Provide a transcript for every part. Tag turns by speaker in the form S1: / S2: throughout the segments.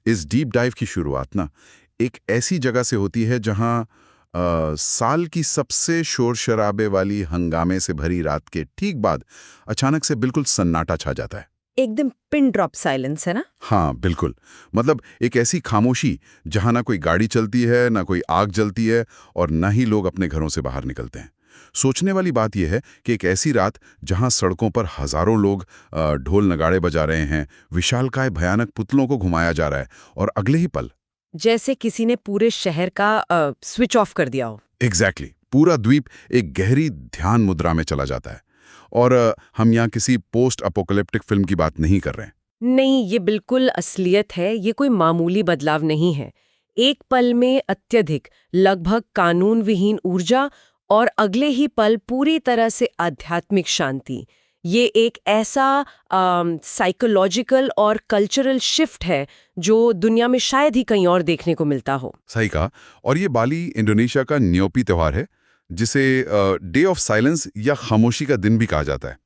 S1: इस deep dive की शुरुआत ना एक ऐसी जगह से होती है जहां साल की सबसे शोर शराबे वाली हंगामे से भरी रात के ठीक बाद अचानक से बिल्कुल सन्नाटा छा जाता है।
S2: एकदम पिन ड्रॉप साइलेंस है ना।
S1: हाँ बिल्कुल। मतलब एक ऐसी खामोशी जहां ना कोई गाड़ी चलती है, ना कोई आग जलती है और ना ही लोग अपने घरों से बाहर निकलते हैं। सोचने वाली बात यह है कि एक ऐसी रात जहां सड़कों पर हजारों लोग ढोल नगाड़े बजा रहे हैं, विशालकाय भयानक पुतलों को घुमाया जा रहा है और अगले ही पल
S2: जैसे किसी ने पूरे शहर का स्विच ऑफ कर दिया हो।
S1: एग्जैक्टली पूरा द्वीप एक गहरी ध्यान मुद्रा में चला जाता है। और हम यहाँ किसी पोस्ट अपोकलिप्टिक फिल्म की बात नहीं कर रहे हैं।
S2: नहीं, ये बिल्कुल असलियत है। ये कोई मामूली बदलाव नहीं है। एक पल में अत्यधिक, लगभग कानून विहीन ऊर्जा और अगले ही पल पूरी तरह से आध्यात्मिक शांति। ये एक ऐसा साइकोलॉजिकल और कल्चरल शिफ्ट है जो दुनिया में शायद ही कहीं और देखने को मिलता हो।
S1: सही कहा। और ये बाली इंडोनेशिया का न्योपी त्योहार है, जिसे डे ऑफ साइलेंस या खामोशी का दिन भी कहा जाता है।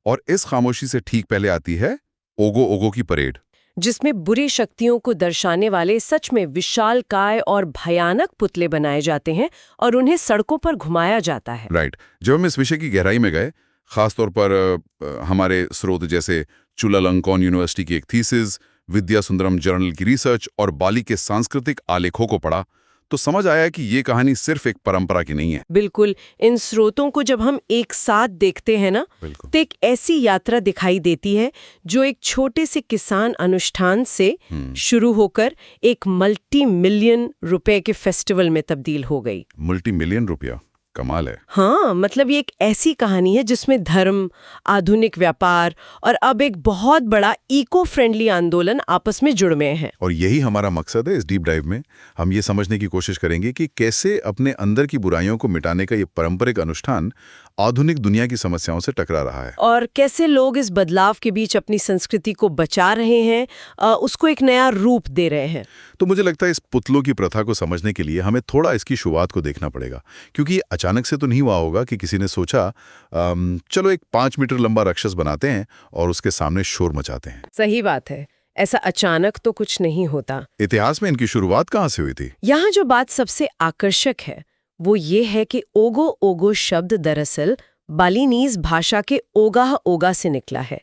S1: और इस खामोशी से ठीक पहले आती है ओगो ओगो की परेड,
S2: जिसमें बुरी शक्तियों को दर्शाने वाले सच में विशालकाय और भयानक पुतले बनाए जाते हैं और उन्हें सड़कों पर घुमाया जाता है।
S1: राइट। जब हम इस विषय की गहराई में गए, खासतौर पर हमारे स्रोत जैसे चुलालंकोन यूनिवर्सिटी की एक थीसिस, विद्या सुंदरम जर्नल की रिसर्च और बाली के सांस्कृतिक आलेखों को पढ़ा, तो समझ आया कि ये कहानी सिर्फ एक परंपरा की नहीं है।
S2: बिल्कुल। इन स्रोतों को जब हम एक साथ देखते हैं ना, तो एक ऐसी यात्रा दिखाई देती है जो एक छोटे से किसान अनुष्ठान से शुरू होकर एक मल्टी मिलियन रुपए के फेस्टिवल में तब्दील हो गई।
S1: मल्टी मिलियन रुपया, कमाल है।
S2: हाँ, मतलब ये एक ऐसी कहानी है जिसमें धर्म, आधुनिक व्यापार और अब एक बहुत बड़ा इको फ्रेंडली आंदोलन आपस में जुड़ गए हैं।
S1: और यही हमारा मकसद है इस डीप डाइव में। हम ये समझने की कोशिश करेंगे कि कैसे अपने अंदर की बुराइयों को मिटाने का ये पारंपरिक अनुष्ठान आधुनिक दुनिया की समस्याओं से टकरा रहा है,
S2: और कैसे लोग इस बदलाव के बीच अपनी संस्कृति को बचा रहे हैं, उसको एक नया रूप दे रहे हैं।
S1: तो मुझे लगता है इस पुतलों की प्रथा को समझने के लिए हमें थोड़ा इसकी शुरुआत को देखना पड़ेगा, क्योंकि अचानक से तो नहीं हुआ होगा कि किसी ने सोचा चलो एक 5 मीटर लंबा राक्षस बनाते हैं और उसके सामने शोर मचाते हैं।
S2: सही बात है। ऐसा अचानक तो कुछ नहीं होता।
S1: इतिहास में इनकी शुरुआत कहाँ से हुई थी?
S2: यहाँ जो बात सबसे आकर्षक है वो ये है कि ओगो ओगो शब्द दरअसल बालीनीज भाषा के ओगाह ओगा से निकला है।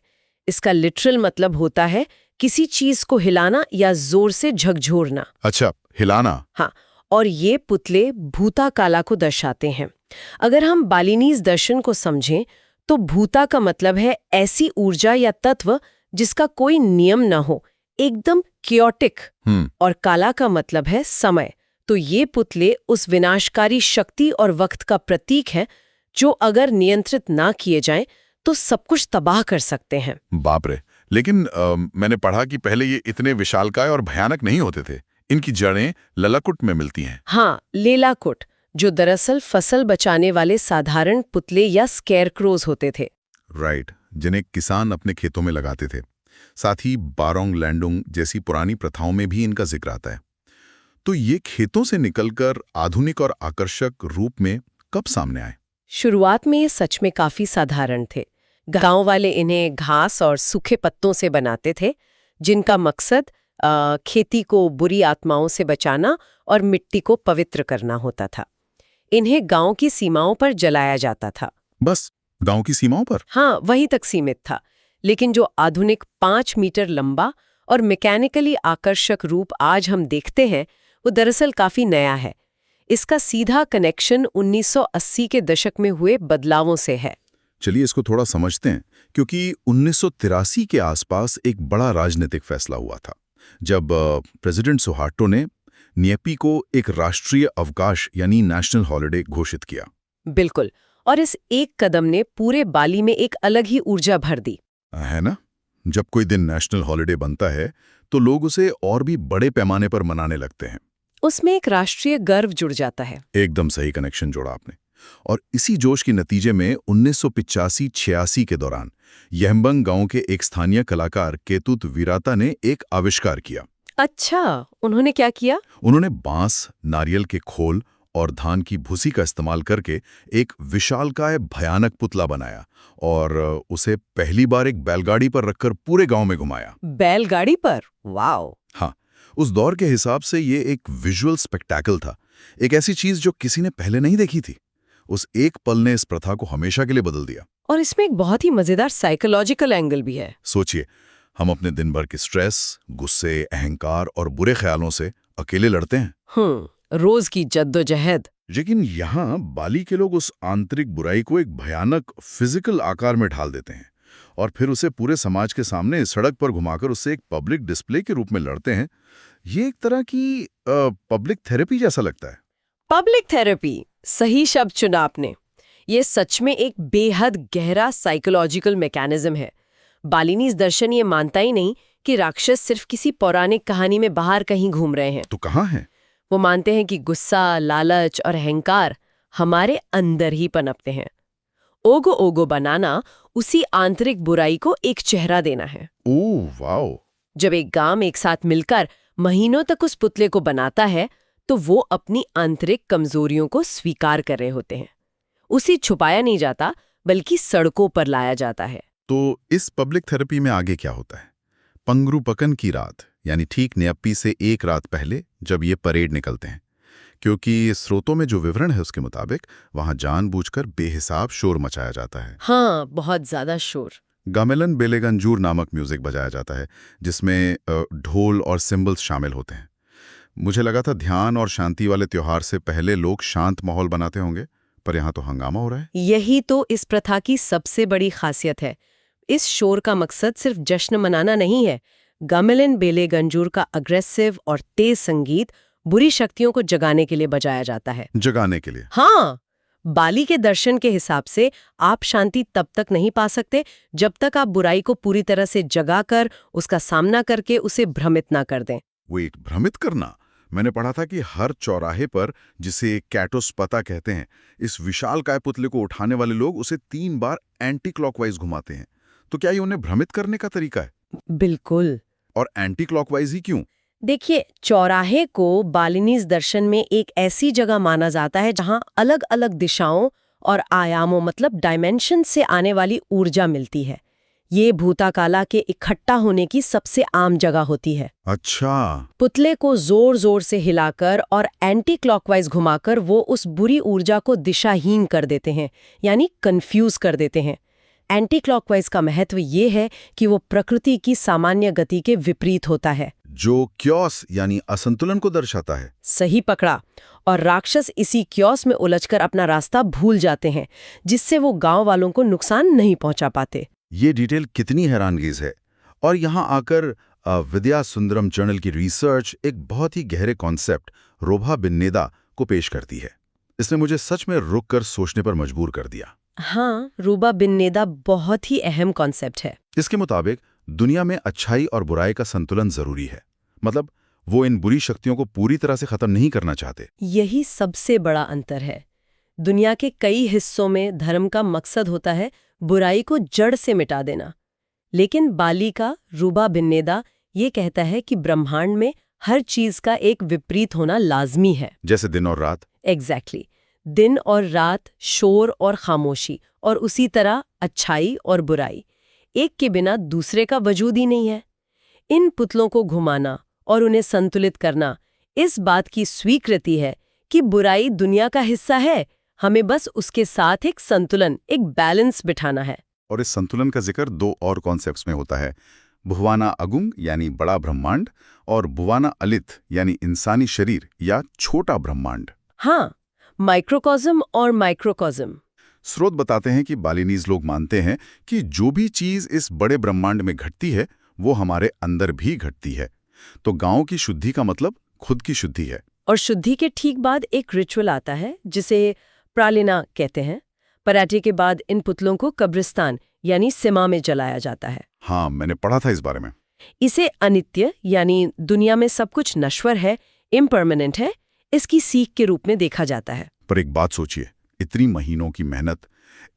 S2: इसका लिटरल मतलब होता है किसी चीज को हिलाना या जोर से झकझोरना।
S1: अच्छा, हिलाना।
S2: हाँ, और ये पुतले भूता काला को दर्शाते हैं। अगर हम बालीनीज दर्शन को समझें तो भूता का मतलब है ऐसी ऊर्जा या तत्व जिसका कोई नियम न हो, एकदम क्योटिक। और काला का मतलब है समय। तो ये पुतले उस विनाशकारी शक्ति और वक्त का प्रतीक है जो अगर नियंत्रित ना किए जाएं तो सब कुछ तबाह कर सकते हैं।
S1: बाप रे। लेकिन मैंने पढ़ा कि पहले ये इतने विशालकाय और भयानक नहीं होते थे। इनकी जड़ें ललाकुट में मिलती हैं।
S2: हाँ, लेलाकुट, जो दरअसल फसल बचाने वाले साधारण पुतले या स्केयरक्रोज होते थे।
S1: राइट, जिन्हें किसान अपने खेतों में लगाते थे। साथ ही बारोंग लैंडुंग जैसी पुरानी प्रथाओं में भी इनका जिक्र आता है। तो ये खेतों से निकलकर आधुनिक और आकर्षक रूप में कब सामने आए?
S2: शुरुआत में ये सच में काफी साधारण थे। गांव वाले इन्हें घास और सूखे पत्तों से बनाते थे, जिनका मकसद खेती को बुरी आत्माओं से बचाना और मिट्टी को पवित्र करना होता था। इन्हें गांव की सीमाओं पर जलाया जाता था।
S1: बस गांव की सीमाओं पर?
S2: हाँ, वहीं तक सीमित था। लेकिन जो आधुनिक 5 मीटर लंबा और मैकेनिकली आकर्षक रूप आज हम देखते हैं वो दरअसल काफी नया है। इसका सीधा कनेक्शन 1980 के दशक में हुए बदलावों से है।
S1: चलिए इसको थोड़ा समझते हैं, क्योंकि 1983 के आसपास एक बड़ा राजनीतिक फैसला हुआ था, जब प्रेसिडेंट सुहार्टो ने न्येपी को एक राष्ट्रीय अवकाश यानी नेशनल हॉलिडे घोषित किया।
S2: बिल्कुल, और इस एक कदम ने पूरे बाली में एक अलग ही ऊर्जा भर दी,
S1: है ना? जब कोई दिन नेशनल हॉलिडे बनता है तो लोग उसे और भी बड़े पैमाने पर मनाने लगते हैं।
S2: उसमें एक राष्ट्रीय गर्व जुड़ जाता है।
S1: एकदम सही कनेक्शन जोड़ा आपने। और इसी जोश के नतीजे में 1985-86 के दौरान यहम्बंग गांव के एक स्थानीय कलाकार केतुत वीराता ने एक आविष्कार किया।
S2: अच्छा, उन्होंने क्या किया?
S1: उन्होंने बांस, नारियल के खोल और धान की भूसी का इस्तेमाल करके एक विशालकाय भयानक पुतला बनाया और उसे पहली बार एक बैलगाड़ी पर रखकर पूरे गांव में घुमाया।
S2: बैलगाड़ी पर? वाओ!
S1: हाँ, उस दौर के हिसाब से ये एक विजुअल स्पेक्टेकल था, एक ऐसी चीज जो किसी ने पहले नहीं देखी थी। उस एक पल ने इस प्रथा को हमेशा के लिए बदल दिया।
S2: और इसमें एक बहुत ही मजेदार साइकोलॉजिकल एंगल भी है।
S1: सोचिए, हम अपने दिन भर के स्ट्रेस, गुस्से, अहंकार और बुरे ख्यालों से अकेले लड़ते हैं।
S2: रोज की जद्दोजहद।
S1: लेकिन यहाँ बाली के लोग उस आंतरिक बुराई को एक भयानक फिजिकल आकार में ढाल देते हैं और फिर उसे पूरे समाज के सामने सड़क पर घुमाकर उससे एक पब्लिक डिस्प्ले के रूप में लड़ते हैं। ये एक तरह की पब्लिक थेरेपी जैसा लगता है।
S2: पब्लिक थेरेपी, सही शब्द चुना आपने। ये सच में एक बेहद गहरा साइकोलॉजिकल मैकेनिज्म है। बालिनीज दर्शन ये मानता ही नहीं कि राक्षस सिर्फ किसी पौराणिक कहानी में बाहर कहीं घूम रहे हैं।
S1: तो कहाँ है?
S2: वो मानते हैं कि गुस्सा, लालच और अहंकार हमारे अंदर ही पनपते हैं। ओगो ओगो बनाना उसी आंतरिक बुराई को एक चेहरा देना है।
S1: Oh wow!
S2: जब एक गांव एक साथ मिलकर महीनों तक उस पुतले को बनाता है तो वो अपनी आंतरिक कमजोरियों को स्वीकार कर रहे होते हैं। उसे छुपाया नहीं जाता बल्कि सड़कों पर लाया जाता है।
S1: तो इस पब्लिक थेरेपी में आगे क्या होता है? पंगरूपकन की रात, यानी ठीक न्यप्पी से एक रात पहले जब ये परेड निकलते हैं, क्योंकि स्रोतों में जो विवरण है उसके मुताबिक वहां जानबूझकर बेहिसाब शोर मचाया जाता है।
S2: हाँ, बहुत ज्यादा शोर।
S1: गामेलन बेलेगंजूर नामक म्यूजिक बजाया जाता है, जिसमें ढोल और सिम्बल्स शामिल होते हैं। मुझे लगा था ध्यान और शांति वाले त्योहार से पहले लोग शांत माहौल बनाते होंगे, पर यहाँ तो हंगामा हो रहा है।
S2: यही तो इस प्रथा की सबसे बड़ी खासियत है। इस शोर का मकसद सिर्फ जश्न मनाना नहीं है। गामेलन बेलेगंजूर का अग्रेसिव और तेज संगीत बुरी शक्तियों को जगाने के लिए बजाया जाता है।
S1: जगाने के लिए?
S2: हाँ, बाली के दर्शन के हिसाब से आप शांति तब तक नहीं पा सकते जब तक आप बुराई को पूरी तरह से जगाकर उसका सामना करके उसे भ्रमित ना कर दें।
S1: वेट, भ्रमित करना? मैंने पढ़ा था कि हर चौराहे पर, जिसे कैटोस्पता कहते हैं, इस विशालकाय पुतले को उठाने वाले लोग उसे 3 बार एंटी क्लॉकवाइज घुमाते हैं। तो क्या ये उन्हें भ्रमित करने का तरीका है?
S2: बिल्कुल।
S1: और एंटी क्लॉकवाइज ही क्यों?
S2: देखिए, चौराहे को बालिनीज दर्शन में एक ऐसी जगह माना जाता है जहां अलग अलग दिशाओं और आयामों मतलब डायमेंशन से आने वाली ऊर्जा मिलती है। ये भूताकाला के इकट्ठा होने की सबसे आम जगह होती है।
S1: अच्छा।
S2: पुतले को जोर जोर से हिलाकर और एंटी क्लॉकवाइज घुमाकर वो उस बुरी ऊर्जा को दिशाहीन कर देते हैं, यानी कंफ्यूज कर देते हैं। एंटी क्लॉकवाइज का महत्व ये है कि वो प्रकृति की सामान्य गति के विपरीत होता है,
S1: जो क्योस यानी असंतुलन को दर्शाता है।
S2: सही पकड़ा। और राक्षस इसी क्योस में उलझकर अपना रास्ता भूल जाते हैं, जिससे वो गांव वालों को नुकसान नहीं पहुंचा पाते।
S1: ये डिटेल कितनी हैरानगेज है। और यहाँ आकर विद्या सुंदरम जर्नल की रिसर्च एक बहुत ही गहरे कॉन्सेप्ट रोभा बिन्नेदा को पेश करती है। इसने मुझे सच में रुककर सोचने पर मजबूर कर दिया।
S2: हाँ, रूबा बिन्नेदा बहुत ही अहम कॉन्सेप्ट है।
S1: इसके मुताबिक दुनिया में अच्छाई और बुराई का संतुलन जरूरी है। मतलब वो इन बुरी शक्तियों को पूरी तरह से खत्म नहीं करना चाहते।
S2: यही सबसे बड़ा अंतर है। दुनिया के कई हिस्सों में धर्म का मकसद होता है बुराई को जड़ से मिटा देना, लेकिन बाली का रूबा बिन्नेदा ये कहता है कि ब्रह्मांड में हर चीज का एक विपरीत होना लाजमी है।
S1: जैसे दिन और रात।
S2: एग्जैक्टली। दिन और रात, शोर और खामोशी, और उसी तरह अच्छाई और बुराई। एक के बिना दूसरे का वजूद ही नहीं है। इन पुतलों को घुमाना और उन्हें संतुलित करना इस बात की स्वीकृति है कि बुराई दुनिया का हिस्सा है, हमें बस उसके साथ एक संतुलन, एक बैलेंस बिठाना है।
S1: और इस संतुलन का जिक्र 2 और कॉन्सेप्ट्स में होता है, भुवाना अगुंग यानी बड़ा ब्रह्मांड और भुवाना अलित यानी इंसानी शरीर या छोटा ब्रह्मांड।
S2: हाँ, माइक्रोकॉज्म और माइक्रोकॉज्म।
S1: स्रोत बताते हैं कि बालिनीज लोग मानते हैं कि जो भी चीज इस बड़े ब्रह्मांड में घटती है वो हमारे अंदर भी घटती है। तो गांव की शुद्धि का मतलब खुद की शुद्धि है।
S2: और शुद्धि के ठीक बाद एक रिचुअल आता है जिसे प्रालिना कहते हैं। पराठे के बाद इन पुतलों को कब्रिस्तान यानी सिमा में जलाया जाता है।
S1: हाँ, मैंने पढ़ा था इस बारे में।
S2: इसे अनित्य यानी दुनिया में सब कुछ नश्वर है, इम्परमानेंट है, इसकी सीख के रूप में देखा जाता है।
S1: पर एक बात सोचिए, इतनी महीनों की मेहनत,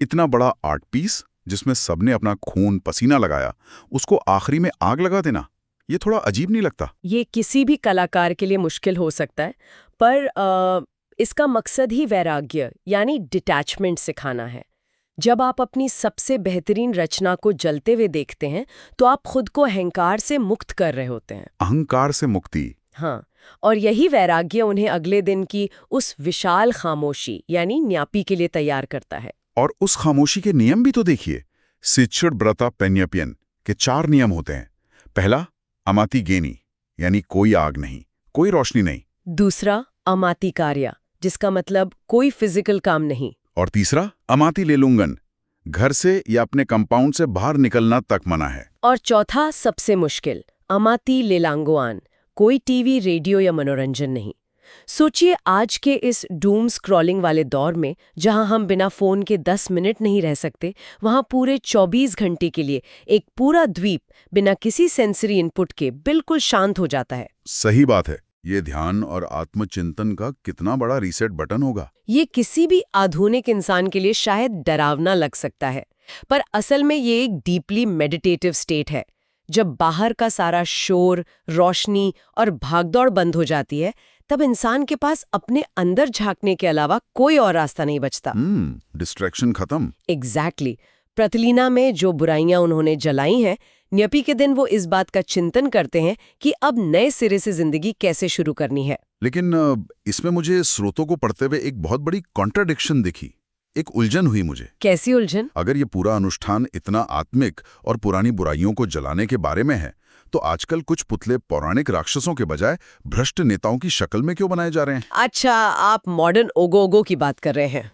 S1: इतना बड़ा आर्ट पीस जिसमें सबने अपना खून पसीना लगाया, उसको आखिरी में आग लगा देना, ये थोड़ा अजीब नहीं लगता?
S2: ये किसी भी कलाकार के लिए मुश्किल हो सकता है, पर इसका मकसद ही वैराग्य यानी डिटैचमेंट सिखाना है। जब आप अपनी सबसे बेहतरीन रचना को जलते हुए देखते हैं तो आप खुद को अहंकार से मुक्त कर रहे होते हैं।
S1: अहंकार से मुक्ति।
S2: हाँ, और यही वैराग्य उन्हें अगले दिन की उस विशाल खामोशी यानी न्यापी के लिए तैयार करता है।
S1: और उस खामोशी के नियम भी तो देखिए। सिच्चुड ब्रता पेन्यपियन के 4 नियम होते हैं। पहला, अमाति गेनी, यानी कोई आग नहीं, कोई रोशनी नहीं।
S2: दूसरा, अमाति कार्य, जिसका मतलब कोई फिजिकल काम नहीं।
S1: और तीसरा, अमाति लेलुंगन, घर से या अपने कंपाउंड से बाहर निकलना तक मना है।
S2: और चौथा, सबसे मुश्किल, अमाति लेलांगोआन, कोई टीवी, रेडियो या मनोरंजन नहीं। सोचिए, आज के इस डूम स्क्रॉलिंग वाले दौर में जहां हम बिना फोन के 10 मिनट नहीं रह सकते, वहां पूरे 24 घंटे के लिए एक पूरा द्वीप बिना किसी सेंसरी इनपुट के बिल्कुल शांत हो जाता है।
S1: सही बात है। ये ध्यान और आत्मचिंतन का कितना बड़ा रीसेट बटन होगा।
S2: ये किसी भी आधुनिक इंसान के लिए शायद डरावना लग सकता है, पर असल में ये एक डीपली मेडिटेटिव स्टेट है। जब बाहर का सारा शोर, रोशनी और भागदौड़ बंद हो जाती है, तब इंसान के पास अपने अंदर झांकने के अलावा कोई और रास्ता नहीं बचता।
S1: डिस्ट्रैक्शन खत्म।
S2: एग्जैक्टली। प्रतिलीना में जो बुराइयां उन्होंने जलाई हैं, न्यपी के दिन वो इस बात का चिंतन करते हैं कि अब नए सिरे से जिंदगी कैसे शुरू करनी है।
S1: लेकिन इसमें मुझे स्रोतों को पढ़ते हुए एक बहुत बड़ी कॉन्ट्राडिक्शन दिखी, एक उलझन हुई मुझे।
S2: कैसी उलझन?
S1: अगर ये पूरा अनुष्ठान इतना आत्मिक और पुरानी बुराइयों को जलाने के बारे में है, तो आजकल कुछ पुतले पौराणिक राक्षसों के बजाय भ्रष्ट नेताओं की शक्ल में क्यों बनाए जा रहे हैं?
S2: अच्छा, आप मॉडर्न ओगो की बात कर रहे हैं।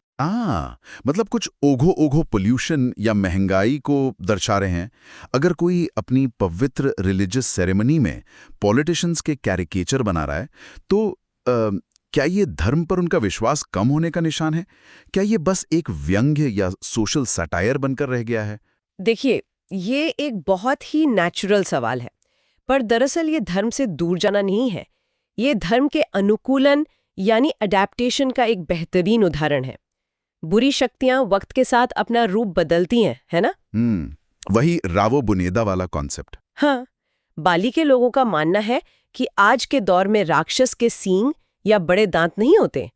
S1: मतलब कुछ ओघो पोल्यूशन या महंगाई को दर्शा रहे हैं। अगर कोई अपनी पवित्र रिलीजियस सेरेमनी में पॉलिटिशियंस के कैरिकेचर बना रहा है, तो क्या ये धर्म पर उनका विश्वास कम होने का निशान है? क्या ये बस एक व्यंग्य या सोशल सटायर बनकर रह गया है?
S2: देखिए, ये एक बहुत ही नेचुरल सवाल है, पर दरअसल ये धर्म से दूर जाना नहीं है। ये धर्म के अनुकूलन यानी अडैप्टेशन का एक बेहतरीन उदाहरण है। बुरी शक्तियां वक्त के साथ अपना रूप बदलती हैं, है ना?
S1: वही रावो बुनेदा वाला कॉन्सेप्ट।
S2: हाँ, बाली के लोगों का मानना है कि आज के दौर में राक्षस के सींग या बड़े दांत नहीं होते।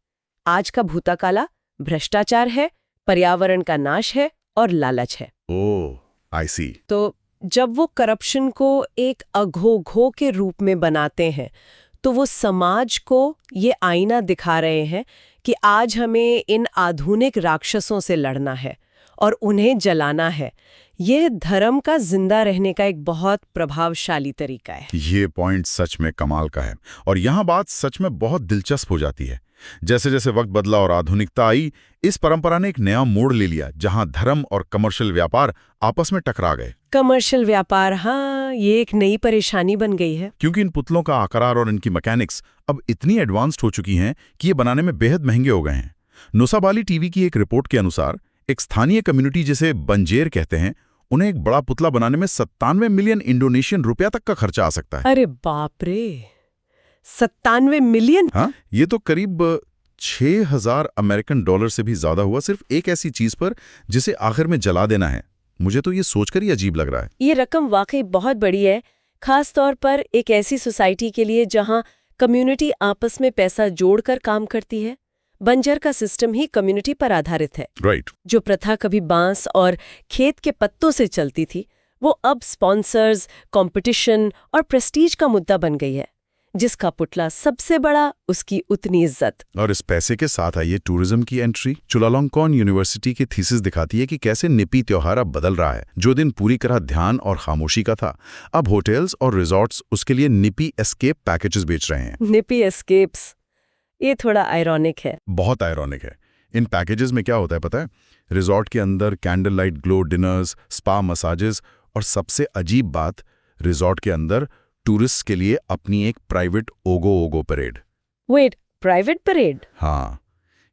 S2: आज का भूता काला भ्रष्टाचार है, पर्यावरण का नाश है और लालच है।
S1: ओह, आई सी।
S2: तो जब वो करप्शन को एक अघोघो के रूप में बनाते हैं, तो वो समाज को ये आईना दिखा रहे हैं कि आज हमें इन आधुनिक राक्षसों से लड़ना है और उन्हें जलाना है। यह धर्म का जिंदा रहने का एक बहुत प्रभावशाली तरीका है।
S1: ये पॉइंट सच में कमाल का है, और यहाँ बात सच में बहुत दिलचस्प हो जाती है। जैसे जैसे वक्त बदला और आधुनिकता आई, इस परंपरा ने एक नया मोड़ ले लिया, जहां धर्म और कमर्शियल व्यापार आपस में टकरा गए।
S2: कमर्शियल व्यापार, हाँ, ये एक नई परेशानी बन गई है।
S1: क्योंकि इन पुतलों का आकार और इनकी मैकेनिक्स अब इतनी एडवांस्ड हो चुकी हैं कि ये बनाने में बेहद महंगे हो गए हैं। नुसाबाली टीवी की एक रिपोर्ट के अनुसार एक स्थानीय कम्युनिटी, जिसे बंजेर कहते हैं, उन्हें एक बड़ा पुतला बनाने में 97 मिलियन इंडोनेशियन रुपया तक का खर्चा आ सकता है।
S2: अरे बाप रे, 97 मिलियन!
S1: हाँ, ये तो करीब 6000 अमेरिकन डॉलर से भी ज्यादा हुआ, सिर्फ एक ऐसी चीज पर जिसे आखिर में जला देना है। मुझे तो ये सोचकर ही अजीब लग रहा है।
S2: ये रकम वाकई बहुत बड़ी है, खास तौर पर एक ऐसी सोसाइटी के लिए जहां कम्युनिटी आपस में पैसा जोड़कर काम करती है। बंजर का सिस्टम ही कम्युनिटी पर आधारित है।
S1: राइट।
S2: जो प्रथा कभी बांस और खेत के पत्तों से चलती थी, वो अब स्पॉन्सर्स, कंपटीशन और प्रेस्टीज का मुद्दा बन गई है। जिसका पुतला सबसे बड़ा, उसकी उतनी इज्जत।
S1: और इस पैसे के साथ आई है टूरिज्म की एंट्री। चुलालोंगकोन यूनिवर्सिटी की थीसिस दिखाती है कि कैसे निपी त्योहार अब बदल रहा है। जो दिन पूरी तरह ध्यान और खामोशी का था, अब होटल्स और रिजॉर्ट्स उसके लिए निपी एस्केप पैकेजेस बेच रहे हैं।
S2: निपी एस्केप्स, ये थोड़ा आयरॉनिक है।
S1: बहुत आयरॉनिक है। इन पैकेजेस में क्या होता है पता है? रिजॉर्ट के अंदर candle light glow dinners, spa massages, और सबसे अजीब बात, रिजॉर्ट के अंदर टूरिस्ट के लिए अपनी एक प्राइवेट ओगो परेड।
S2: Wait, private parade?
S1: हाँ,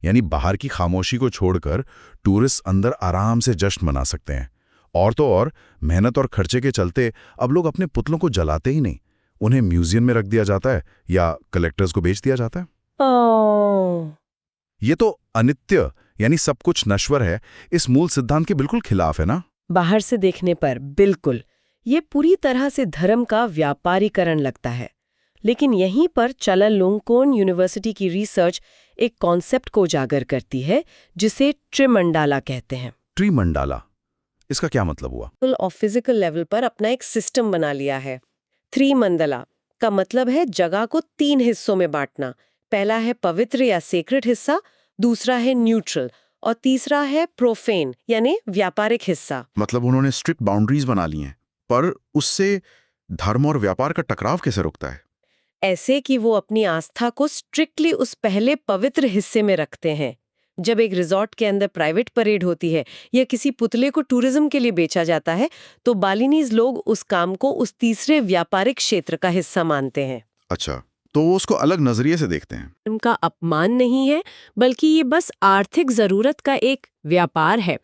S1: यानी बाहर की खामोशी को छोड़कर टूरिस्ट अंदर आराम से जश्न मना सकते हैं। और तो और, मेहनत और खर्चे के चलते अब लोग अपने पुतलों को जलाते ही नहीं, उन्हें म्यूजियम में रख दिया जाता है या कलेक्टर्स को बेच दिया जाता है। ये तो अनित्य यानी सब कुछ नश्वर है, इस मूल सिद्धांत के बिल्कुल खिलाफ है ना?
S2: बाहर से देखने पर बिल्कुल। ये पूरी तरह से धर्म का व्यापारीकरण लगता है। लेकिन यहीं पर चुलालोंगकोन यूनिवर्सिटी की रिसर्च एक कॉन्सेप्ट को उजागर करती है, जिसे त्रिमंडाला कहते हैं।
S3: त्रिमंडाला, इसका क्या मतलब हुआ?
S2: और फिजिकल लेवल पर अपना एक सिस्टम बना लिया है। त्रिमंडला का मतलब है जगह को 3 हिस्सों में बांटना। पहला है पवित्र या सेक्रेट हिस्सा, दूसरा है न्यूट्रल और तीसरा है प्रोफेन यानी व्यापारिक हिस्सा।
S3: मतलब उन्होंने स्ट्रिक्ट बाउंड्रीज बना ली हैं, पर उससे धर्म और व्यापार का टकराव कैसे रुकता है?
S2: ऐसे कि वो अपनी आस्था को स्ट्रिक्टली उस पहले पवित्र हिस्से में रखते हैं। जब एक रिजॉर्ट के अंदर प्राइवेट परेड होती है या किसी पुतले को टूरिज्म के लिए बेचा जाता है, तो बालिनीज लोग उस काम को उस तीसरे व्यापारिक क्षेत्र का हिस्सा मानते हैं।
S3: अच्छा, तो वो उसको अलग नजरिए से देखते हैं।
S2: उनका अपमान नहीं है, बल्कि ये बस आर्थिक जरूरत का एक व्यापार है।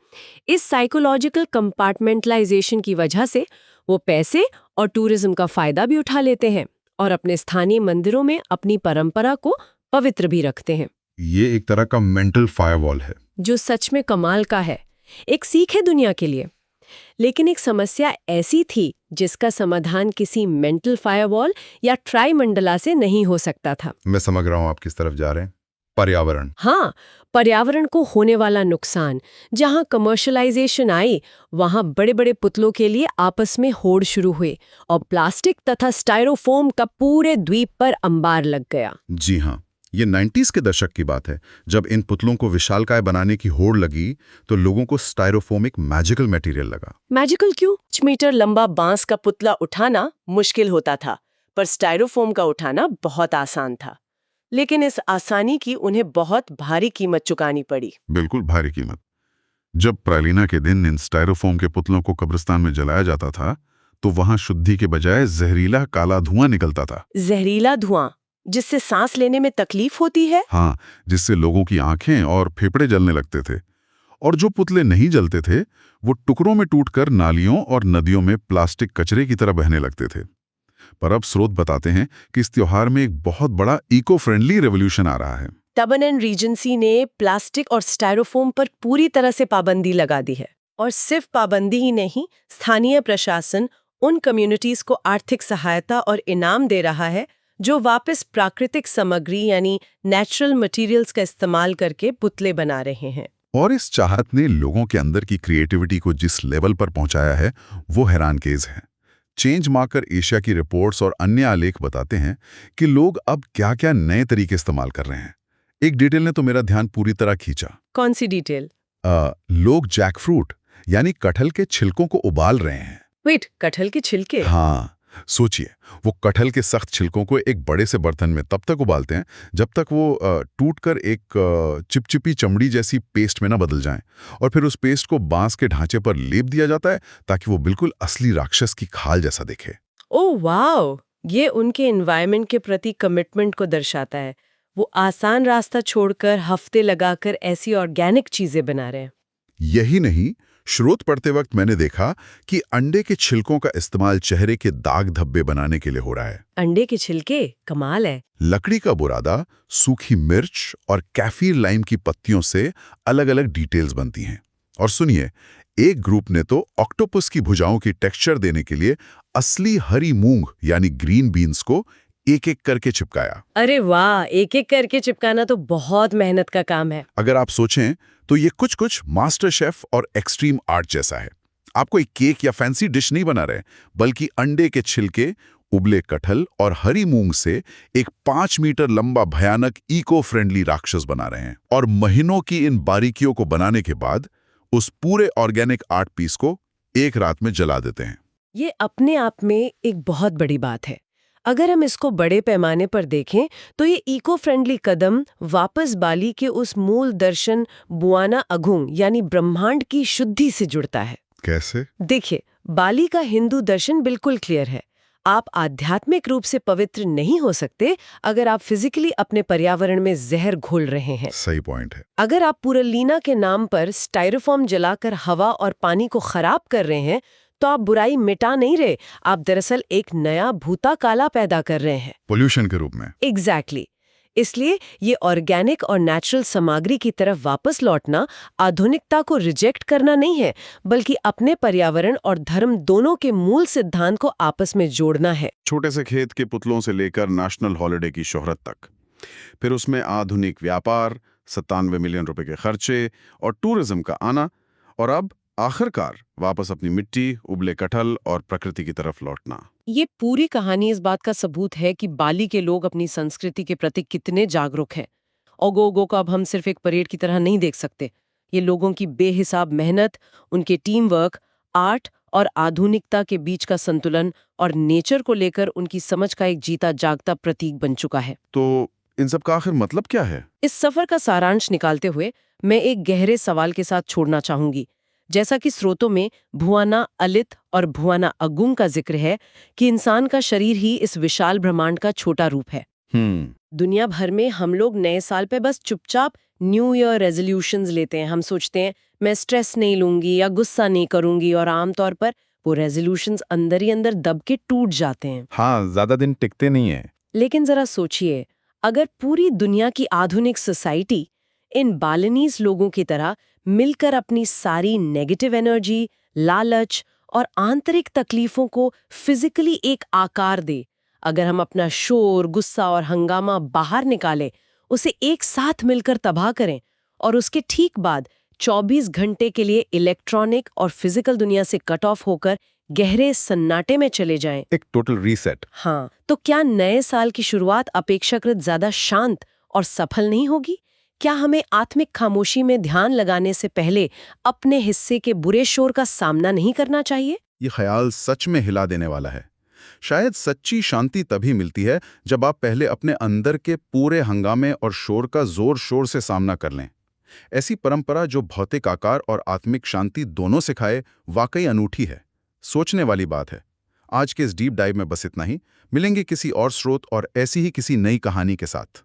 S2: इस साइकोलॉजिकल कंपार्टमेंटलाइजेशन की वजह से वो पैसे और टूरिज्म का फायदा भी उठा लेते हैं और अपने स्थानीय मंदिरों में अपनी परंपरा को पवित्र भी रखते हैं।
S1: ये एक तरह का मेंटल फायरवॉल है।
S2: जो सच में कमाल का है, एक सीख है दुनिया के लिए। लेकिन एक समस्या ऐसी थी जिसका समाधान किसी मेंटल फायरवॉल या ट्राइमंडला से नहीं हो सकता था।
S1: मैं समझ रहा हूँ आप किस तरफ जा रहे हैं। पर्यावरण।
S2: हाँ, पर्यावरण को होने वाला नुकसान। जहाँ कमर्शलाइजेशन आई, वहाँ बड़े बड़े पुतलों के लिए आपस में होड़ शुरू हुए और प्लास्टिक तथा स्टायरोफोम का पूरे द्वीप पर अंबार लग गया।
S1: जी हाँ, ये 90s के दशक की बात है। जब इन पुतलों को विशालकाय बनाने की होड़ लगी तो लोगों को स्टायरोफोम एक मैजिकल मटेरियल लगा।
S2: मैजिकल क्यों? 5 मीटर लंबा बांस का पुतला उठाना मुश्किल होता था, पर स्टायरोफोम का उठाना बहुत आसान था। लेकिन इस आसानी की उन्हें बहुत भारी कीमत चुकानी पड़ी।
S1: बिल्कुल भारी कीमत। जब प्रालिना के दिन इन स्टायरोफोम के पुतलों को कब्रिस्तान में जलाया जाता था, तो वहां शुद्धि के बजाय जहरीला काला धुआं निकलता था।
S2: जहरीला धुआं, जिससे सांस लेने में तकलीफ होती है।
S1: हाँ, जिससे लोगों की आंखें और फेफड़े जलने लगते थे। और जो पुतले नहीं जलते थे, वो टुकड़ों में टूटकर नालियों और नदियों में प्लास्टिक कचरे की तरह बहने लगते थे। पर अब स्रोत बताते हैं कि इस त्योहार में एक बहुत बड़ा इको फ्रेंडली रेवोल्यूशन आ रहा है।
S2: तबन एंड रीजेंसी ने प्लास्टिक और स्टायरोफोम पर पूरी तरह से पाबंदी लगा दी है। और सिर्फ पाबंदी ही नहीं, स्थानीय प्रशासन उन कम्युनिटीज को आर्थिक सहायता और इनाम दे रहा है जो वापस प्राकृतिक सामग्री यानी नेचुरल मटेरियल्स का इस्तेमाल करके पुतले बना रहे हैं।
S1: और इस चाहत ने लोगों के अंदर की क्रिएटिविटी को जिस लेवल पर पहुंचाया है, वो हैरानखेज है। चेंज मार्कर एशिया की रिपोर्ट्स और अन्य आलेख बताते हैं कि लोग अब क्या-क्या नए तरीके इस्तेमाल कर रहे हैं। एक डिटेल ने तो मेरा ध्यान पूरी तरह खींचा।
S2: कौन सी डिटेल?
S1: लोग जैकफ्रूट यानी कटहल के छिलकों को उबाल रहे हैं।
S2: वेट, कटहल के छिलके?
S1: हाँ, सोचिए, वो कटहल के सख्त छिलकों को एक बड़े से बर्तन में तब तक उबालते हैं जब तक वो टूटकर एक चिपचिपी चमड़ी जैसी पेस्ट में ना बदल जाएं, और फिर उस पेस्ट को बांस के ढांचे पर लेप दिया जाता है ताकि वो बिल्कुल असली राक्षस की खाल जैसा दिखे।
S2: ओह वाओ, ये उनके एनवायरनमेंट के प्रति कमिटमेंट को दर्शाता है। वो आसान रास्ता छोड़कर हफ्ते लगाकर ऐसी ऑर्गेनिक चीजें बना रहे हैं।
S1: यही नहीं, स्रोत पढ़ते वक्त मैंने देखा कि अंडे के छिलकों का इस्तेमाल चेहरे के दाग धब्बे बनाने के लिए हो रहा है।
S2: अंडे के छिलके? कमाल है।
S1: लकड़ी का बुरादा, सूखी मिर्च और कैफीर लाइम की पत्तियों से अलग-अलग डिटेल्स बनती हैं। और सुनिए, एक ग्रुप ने तो ऑक्टोपस की भुजाओं की टेक्सचर देने के लिए असली हरी मूंग यानी ग्रीन बीन्स को एक-एक करके चिपकाया।
S2: अरे वाह, एक-एक करके चिपकाना तो बहुत मेहनत का काम है।
S1: अगर आप सोचें तो ये कुछ मास्टर शेफ और एक्सट्रीम आर्ट जैसा है। आप कोई केक या फैंसी डिश नहीं बना रहे, बल्कि अंडे के छिलके, उबले कटहल और हरी मूंग से एक 5 मीटर लंबा भयानक इको फ्रेंडली राक्षस बना रहे हैं। और महीनों की इन बारीकियों को बनाने के बाद उस पूरे ऑर्गेनिक आर्ट पीस को एक रात में जला देते हैं।
S2: ये अपने आप में एक बहुत बड़ी बात है। अगर हम इसको बड़े पैमाने पर देखें तो ये इको फ्रेंडली कदम वापस बाली के उस मूल दर्शन बुआना अगुंग यानी ब्रह्मांड की शुद्धि से जुड़ता है।
S1: कैसे?
S2: देखिए, बाली का हिंदू दर्शन बिल्कुल क्लियर है। आप आध्यात्मिक रूप से पवित्र नहीं हो सकते अगर आप फिजिकली अपने पर्यावरण में जहर घोल रहे हैं।
S1: सही पॉइंट है।
S2: अगर आप पुरलीना के नाम पर स्टायरोफोम जलाकर हवा और पानी को खराब कर रहे हैं, तो आप बुराई मिटा नहीं रहे, आप दरअसल एक नया भूता काला पैदा कर रहे हैं,
S1: पोल्यूशन के रूप में।
S2: एग्जैक्टली। इसलिए ये ऑर्गेनिक और नेचुरल सामग्री की तरफ वापस लौटना आधुनिकता को रिजेक्ट करना नहीं है, बल्कि अपने पर्यावरण और धर्म दोनों के मूल सिद्धांत को आपस में जोड़ना है।
S4: छोटे से खेत के पुतलों से लेकर नेशनल हॉलिडे की शोहरत तक, फिर उसमें आधुनिक व्यापार, 97 मिलियन रुपए के खर्चे और टूरिज्म का आना, और अब आखिरकार वापस अपनी मिट्टी, उबले कटहल और प्रकृति की तरफ लौटना।
S2: ये पूरी कहानी इस बात का सबूत है कि बाली के लोग अपनी संस्कृति के प्रति कितने जागरूक हैं। ओगोगो को अब हम सिर्फ एक परेड की तरह नहीं देख सकते। ये लोगों की बेहिसाब मेहनत, उनके टीम वर्क, आर्ट और आधुनिकता के बीच का संतुलन और नेचर को लेकर उनकी समझ का एक जीता जागता प्रतीक बन चुका है।
S4: तो इन सब का आखिर मतलब क्या है?
S2: इस सफर का सारांश निकालते हुए मैं एक गहरे सवाल के साथ छोड़ना चाहूंगी। जैसा कि स्रोतों में भुआना अलित और भुआना अगुंग का जिक्र है कि इंसान का शरीर ही इस विशाल ब्रह्मांड का छोटा रूप है। दुनिया भर में हम लोग नए साल पे बस चुपचाप न्यू ईयर रेजोल्यूशंस लेते हैं। हम सोचते हैं मैं स्ट्रेस नहीं लूंगी या गुस्सा नहीं करूंगी, और आमतौर पर वो रेजोल्यूशंस अंदर ही अंदर दब के टूट जाते हैं।
S5: हाँ, ज्यादा दिन टिकते नहीं है।
S2: लेकिन जरा सोचिए, अगर पूरी दुनिया की आधुनिक सोसाइटी इन बालिनीज लोगों की तरह मिलकर अपनी सारी नेगेटिव एनर्जी, लालच और आंतरिक तकलीफों को फिजिकली एक आकार दे, अगर हम अपना शोर, गुस्सा और हंगामा बाहर निकालें, उसे एक साथ मिलकर तबाह करें और उसके ठीक बाद 24 घंटे के लिए इलेक्ट्रॉनिक और फिजिकल दुनिया से कट ऑफ होकर गहरे सन्नाटे में चले जाएं,
S5: एक टोटल रीसेट।
S2: हाँ, तो क्या नए साल की शुरुआत अपेक्षाकृत ज्यादा शांत और सफल नहीं होगी? क्या हमें आत्मिक खामोशी में ध्यान लगाने से पहले अपने हिस्से के बुरे शोर का सामना नहीं करना चाहिए?
S1: ये ख्याल सच में हिला देने वाला है। शायद सच्ची शांति तभी मिलती है जब आप पहले अपने अंदर के पूरे हंगामे और शोर का जोर शोर से सामना कर लें। ऐसी परंपरा जो भौतिक आकार और आत्मिक शांति दोनों सिखाए, वाकई अनूठी है, सोचने वाली बात है। आज के इस डीप डाइव में बस इतना ही। मिलेंगे किसी और स्रोत और ऐसी ही किसी नई कहानी के साथ।